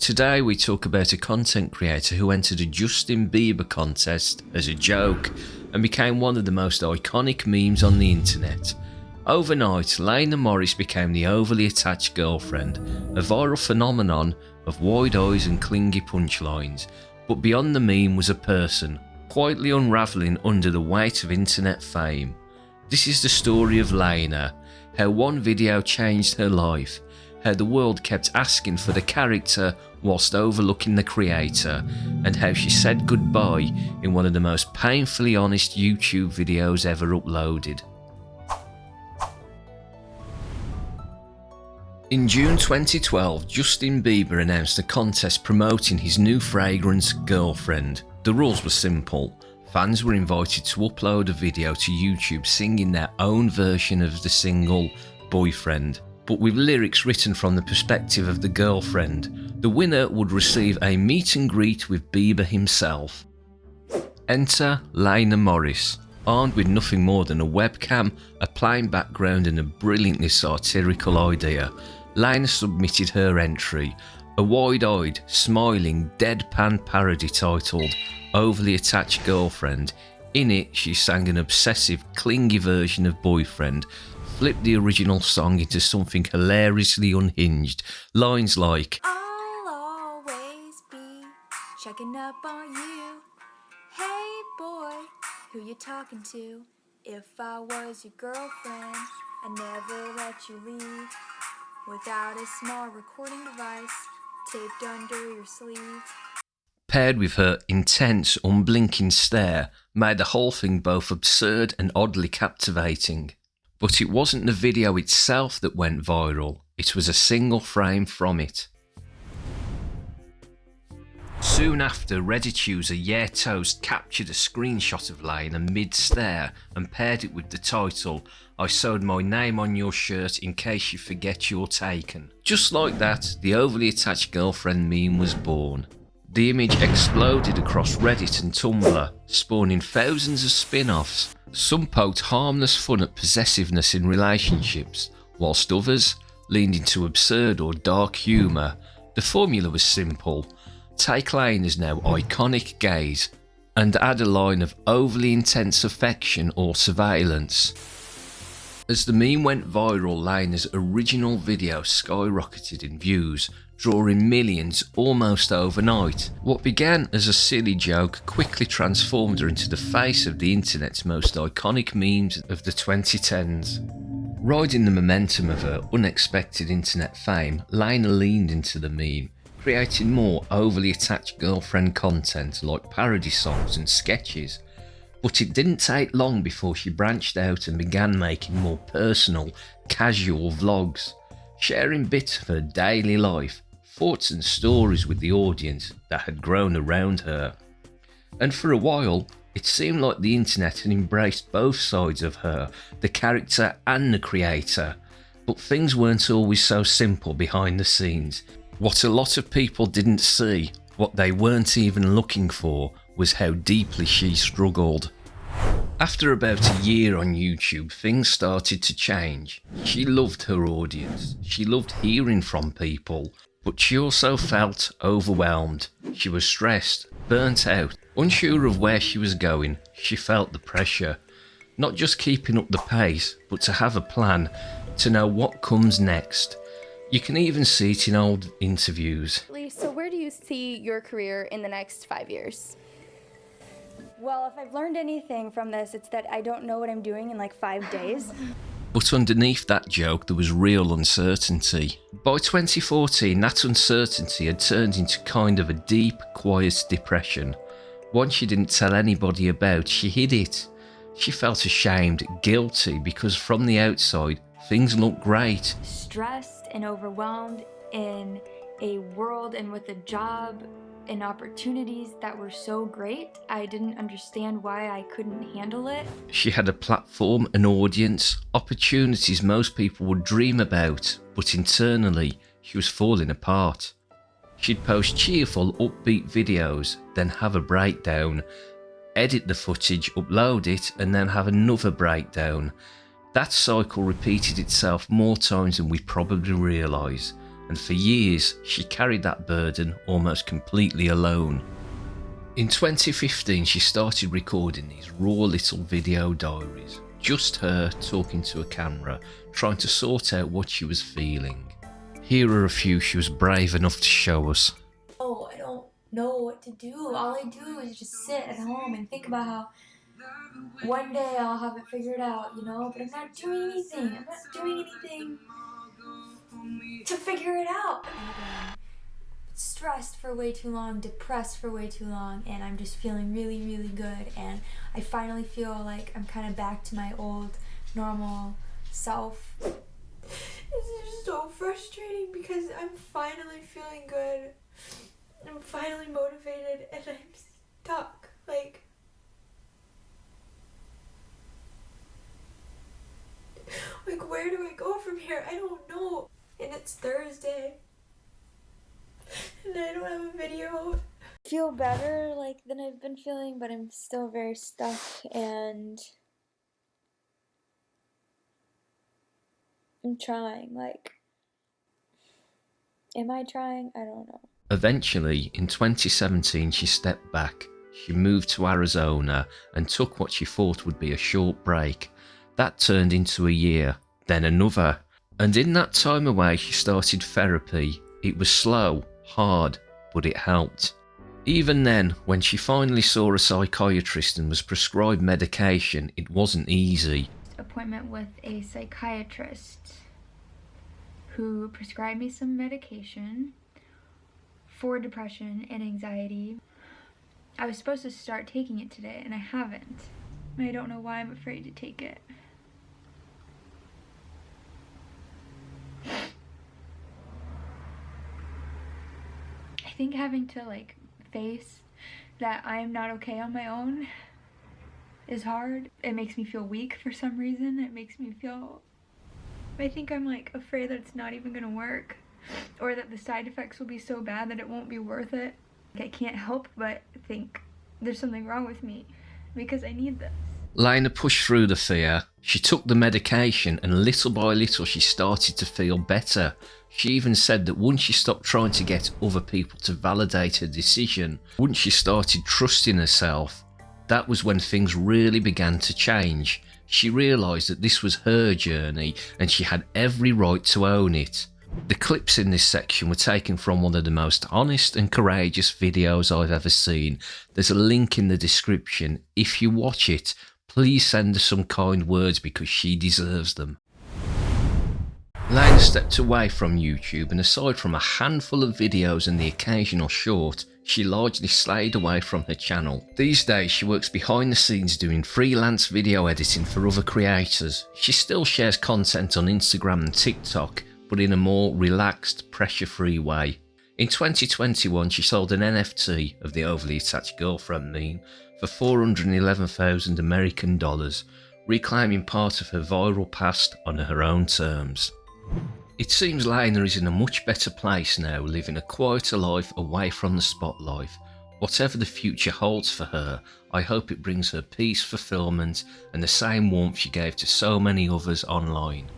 Today we talk about a content creator who entered a Justin Bieber contest as a joke and became one of the most iconic memes on the internet. Overnight, Laina Morris became the overly attached girlfriend, a viral phenomenon of wide eyes and clingy punchlines, but beyond the meme was a person, quietly unravelling under the weight of internet fame. This is the story of Laina, how one video changed her life, how the world kept asking for the character whilst overlooking the creator, and how she said goodbye in one of the most painfully honest YouTube videos ever uploaded. In June 2012, Justin Bieber announced a contest promoting his new fragrance, Girlfriend. The rules were simple. Fans were invited to upload a video to YouTube singing their own version of the single, Boyfriend, but with lyrics written from the perspective of the girlfriend. The winner would receive a meet and greet with Bieber himself. Enter Laina Morris. Armed with nothing more than a webcam, a plain background and a brilliantly satirical idea, Laina submitted her entry, a wide-eyed, smiling, deadpan parody titled Overly Attached Girlfriend. In it, she sang an obsessive, clingy version of Boyfriend, flipped the original song into something hilariously unhinged. Lines like, "I'll always be checking up on you. Hey boy, who you talking to? If I was your girlfriend, I'd never let you leave without a small recording device taped under your sleeve." paired with her intense, unblinking stare, made the whole thing both absurd and oddly captivating. But it wasn't the video itself that went viral, it was a single frame from it. Soon after, Reddit user YeahToast captured a screenshot of Laina mid-stare and paired it with the title, "I sewed my name on your shirt in case you forget you're taken." Just like that, the overly attached girlfriend meme was born. The image exploded across Reddit and Tumblr, spawning thousands of spin-offs. Some poked harmless fun at possessiveness in relationships, whilst others leaned into absurd or dark humour. The formula was simple. Take Laina's now iconic gaze and add a line of overly intense affection or surveillance. As the meme went viral, Laina's original video skyrocketed in views, drawing millions almost overnight. What began as a silly joke quickly transformed her into the face of the internet's most iconic memes of the 2010s. Riding the momentum of her unexpected internet fame, Laina leaned into the meme, creating more overly attached girlfriend content like parody songs and sketches. But it didn't take long before she branched out and began making more personal, casual vlogs, sharing bits of her daily life, thoughts and stories with the audience that had grown around her. And for a while, it seemed like the internet had embraced both sides of her, the character and the creator. But things weren't always so simple behind the scenes. What a lot of people didn't see, what they weren't even looking for, was how deeply she struggled. After about a year on YouTube, things started to change. She loved her audience, she loved hearing from people, but she also felt overwhelmed. She was stressed, burnt out, unsure of where she was going. She felt the pressure, not just keeping up the pace, but to have a plan, to know what comes next. You can even see it in old interviews. So where do you see your career in the next 5 years? Well, if I've learned anything from this, it's that I don't know what I'm doing in like 5 days. But underneath that joke, there was real uncertainty. By 2014, that uncertainty had turned into kind of a deep, quiet depression. One she didn't tell anybody about, she hid it. She felt ashamed, guilty, because from the outside, things looked great. Stressed and overwhelmed in a world and with a job and opportunities that were so great, I didn't understand why I couldn't handle it. She had a platform, an audience, opportunities most people would dream about, but internally, she was falling apart. She'd post cheerful, upbeat videos, then have a breakdown, edit the footage, upload it, and then have another breakdown. That cycle repeated itself more times than we probably realise, and for years she carried that burden almost completely alone. In 2015 she started recording these raw little video diaries, just her talking to a camera, trying to sort out what she was feeling. Here are a few she was brave enough to show us. Oh, I don't know what to do. All I do is just sit at home and think about how one day I'll have it figured out, you know? But I'm not doing anything. I'm not doing anything to figure it out. I've been stressed for way too long, depressed for way too long, and I'm just feeling really, really good. And I finally feel like I'm kind of back to my old, normal self. This is so frustrating because I'm finally feeling good. I'm finally motivated, and I'm stuck. Like, where do I go from here? I don't know. And it's Thursday, and I don't have a video. I feel better, than I've been feeling, but I'm still very stuck, and I'm trying, am I trying? I don't know. Eventually, in 2017, she stepped back. She moved to Arizona and took what she thought would be a short break. That turned into a year, then another. And in that time away, she started therapy. It was slow, hard, but it helped. Even then, when she finally saw a psychiatrist and was prescribed medication, it wasn't easy. Appointment with a psychiatrist who prescribed me some medication for depression and anxiety. I was supposed to start taking it today and I haven't. I don't know why I'm afraid to take it. I think having to face that I'm not okay on my own is hard. It makes me feel weak for some reason. It makes me feel, I think I'm afraid that it's not even gonna work, or that the side effects will be so bad that it won't be worth it. I can't help but think there's something wrong with me because I need this. Laina pushed through the fear. She took the medication and little by little she started to feel better. She even said that once she stopped trying to get other people to validate her decision, once she started trusting herself, that was when things really began to change. She realised that this was her journey and she had every right to own it. The clips in this section were taken from one of the most honest and courageous videos I've ever seen. There's a link in the description. If you watch it, please send her some kind words because she deserves them. Laina stepped away from YouTube, and aside from a handful of videos and the occasional short, she largely stayed away from her channel. These days she works behind the scenes doing freelance video editing for other creators. She still shares content on Instagram and TikTok, but in a more relaxed, pressure-free way. In 2021 she sold an NFT of the overly attached girlfriend meme for $411,000 American dollars, reclaiming part of her viral past on her own terms. It seems Laina is in a much better place now, living a quieter life away from the spotlight. Whatever the future holds for her, I hope it brings her peace, fulfillment, and the same warmth she gave to so many others online.